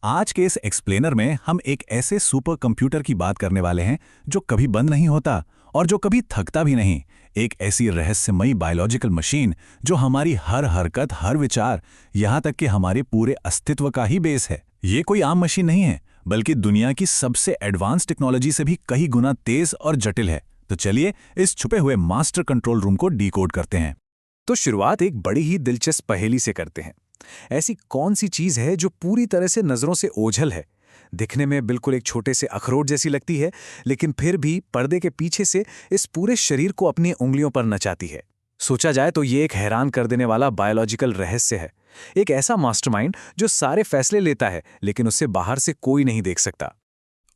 आज के इस एक्सप्लेनर में हम एक ऐसे सुपर कंप्यूटर की बात करने वाले हैं जो कभी बंद नहीं होता और जो कभी थकता भी नहीं। एक ऐसी रहस्यमयी बायोलॉजिकल मशीन जो हमारी हर हरकत, हर विचार, यहाँ तक कि हमारे पूरे अस्तित्व का ही बेस है। ये कोई आम मशीन नहीं है, बल्कि दुनिया की सबसे एडवांस टेक्नोलॉजी से भी कई गुना तेज और जटिल है। तो चलिए इस छुपे हुए मास्टर कंट्रोल रूम को डिकोड करते हैं। तो शुरुआत एक बड़ी ही दिलचस्प पहेली से करते हैं। ऐसी कौन सी चीज है जो पूरी तरह से नजरों से ओझल है, दिखने में बिल्कुल एक छोटे से अखरोट जैसी लगती है, लेकिन फिर भी पर्दे के पीछे से इस पूरे शरीर को अपनी उंगलियों पर नचाती है। सोचा जाए तो ये एक हैरान कर देने वाला बायोलॉजिकल रहस्य है। एक ऐसा मास्टरमाइंड जो सारे फैसले लेता है, लेकिन उससे बाहर से कोई नहीं देख सकता।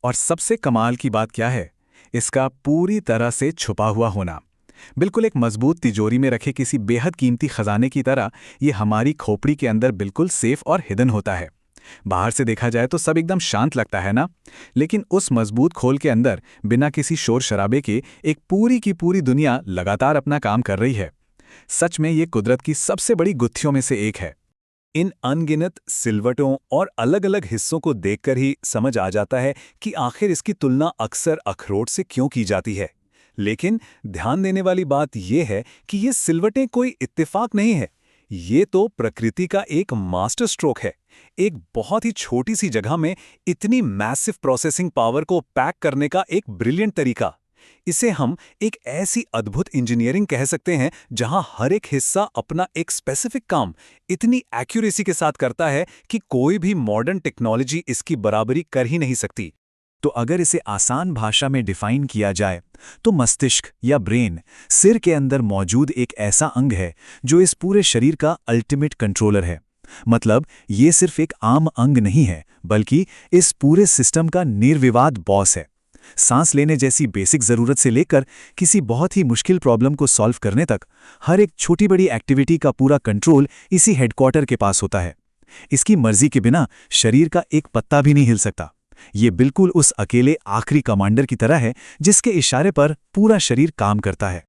और सबसे कमाल की बात क्या है, इसका पूरी तरह से छुपा हुआ होना। बिल्कुल एक मजबूत तिजोरी में रखे किसी बेहद कीमती खजाने की तरह ये हमारी खोपड़ी के अंदर बिल्कुल सेफ और हिडन होता है। बाहर से देखा जाए तो सब एकदम शांत लगता है ना, लेकिन उस मजबूत खोल के अंदर बिना किसी शोर शराबे के एक पूरी की पूरी दुनिया लगातार अपना काम कर रही है। सच में ये कुदरत की सबसे बड़ी गुत्थियों में से एक है। इन अनगिनत सिलवटों और अलग अलग हिस्सों को देखकर ही समझ आ जाता है कि आखिर इसकी तुलना अक्सर अखरोट से क्यों की जाती है। लेकिन ध्यान देने वाली बात यह है कि ये सिलवटें कोई इत्तेफाक नहीं है। ये तो प्रकृति का एक मास्टर स्ट्रोक है। एक बहुत ही छोटी सी जगह में इतनी मैसिव प्रोसेसिंग पावर को पैक करने का एक ब्रिलियंट तरीका। इसे हम एक ऐसी अद्भुत इंजीनियरिंग कह सकते हैं जहां हर एक हिस्सा अपना एक स्पेसिफिक काम इतनी एक्यूरेसी के साथ करता है कि कोई भी मॉडर्न टेक्नोलॉजी इसकी बराबरी कर ही नहीं सकती। तो अगर इसे आसान भाषा में डिफाइन किया जाए तो मस्तिष्क या ब्रेन सिर के अंदर मौजूद एक ऐसा अंग है जो इस पूरे शरीर का अल्टीमेट कंट्रोलर है। मतलब ये सिर्फ एक आम अंग नहीं है, बल्कि इस पूरे सिस्टम का निर्विवाद बॉस है। सांस लेने जैसी बेसिक जरूरत से लेकर किसी बहुत ही मुश्किल प्रॉब्लम को सॉल्व करने तक हर एक छोटी बड़ी एक्टिविटी का पूरा कंट्रोल इसी हेडक्वार्टर के पास होता है। इसकी मर्जी के बिना शरीर का एक पत्ता भी नहीं हिल सकता। ये बिल्कुल उस अकेले आखिरी कमांडर की तरह है जिसके इशारे पर पूरा शरीर काम करता है।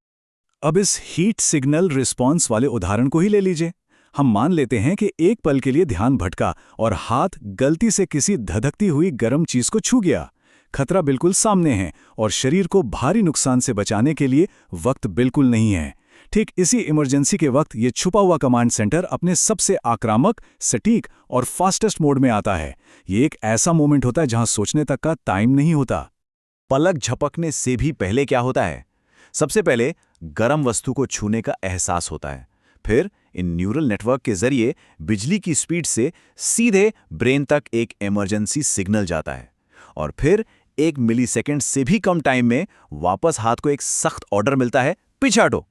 अब इस हीट सिग्नल रिस्पॉन्स वाले उदाहरण को ही ले लीजिए। हम मान लेते हैं कि एक पल के लिए ध्यान भटका और हाथ गलती से किसी धधकती हुई गर्म चीज को छू गया। खतरा बिल्कुल सामने है और शरीर को भारी नुकसान से बचाने के लिए वक्त बिल्कुल नहीं है। ठीक इसी इमरजेंसी के वक्त ये छुपा हुआ कमांड सेंटर अपने सबसे आक्रामक, सटीक और फास्टेस्ट मोड में आता है। ये एक ऐसा मोमेंट होता है जहां सोचने तक का टाइम नहीं होता। पलक झपकने से भी पहले क्या होता है? सबसे पहले गर्म वस्तु को छूने का एहसास होता है। फिर इन न्यूरल नेटवर्क के जरिए बिजली की स्पीड से सीधे ब्रेन तक एक इमरजेंसी सिग्नल जाता है और फिर 1 मिलीसेकंड से भी कम टाइम में वापस हाथ को एक सख्त ऑर्डर मिलता है, पीछे हटो।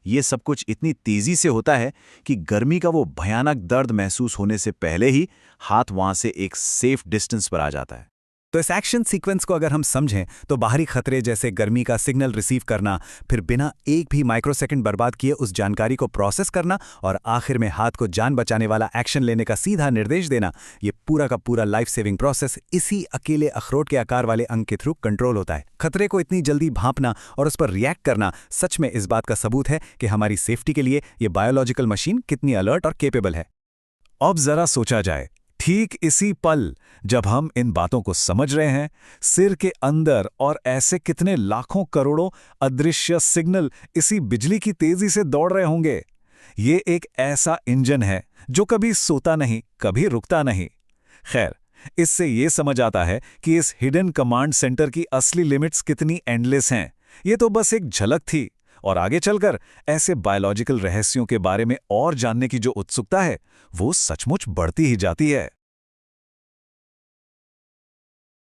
ये सब कुछ इतनी तेजी से होता है कि गर्मी का वो भयानक दर्द महसूस होने से पहले ही हाथ वहां से एक सेफ डिस्टेंस पर आ जाता है। तो इस एक्शन सीक्वेंस को अगर हम समझें तो बाहरी खतरे जैसे गर्मी का सिग्नल रिसीव करना, फिर बिना एक भी माइक्रोसेकंड बर्बाद किए उस जानकारी को प्रोसेस करना और आखिर में हाथ को जान बचाने वाला एक्शन लेने का सीधा निर्देश देना, ये पूरा का पूरा लाइफ सेविंग प्रोसेस इसी अकेले अखरोट के आकार वाले अंग के थ्रू कंट्रोल होता है। खतरे को इतनी जल्दी भांपना और उस पर रिएक्ट करना सच में इस बात का सबूत है कि हमारी सेफ्टी के लिए ये बायोलॉजिकल मशीन कितनी अलर्ट और केपेबल है। अब जरा सोचा जाए, ठीक इसी पल जब हम इन बातों को समझ रहे हैं, सिर के अंदर और ऐसे कितने लाखों करोड़ों अदृश्य सिग्नल इसी बिजली की तेजी से दौड़ रहे होंगे। ये एक ऐसा इंजन है जो कभी सोता नहीं, कभी रुकता नहीं। खैर, इससे ये समझ आता है कि इस हिडन कमांड सेंटर की असली लिमिट्स कितनी एंडलेस हैं। ये तो बस एक झलक थी, और आगे चलकर ऐसे बायोलॉजिकल रहस्यों के बारे में और जानने की जो उत्सुकता है, वो सचमुच बढ़ती ही जाती है।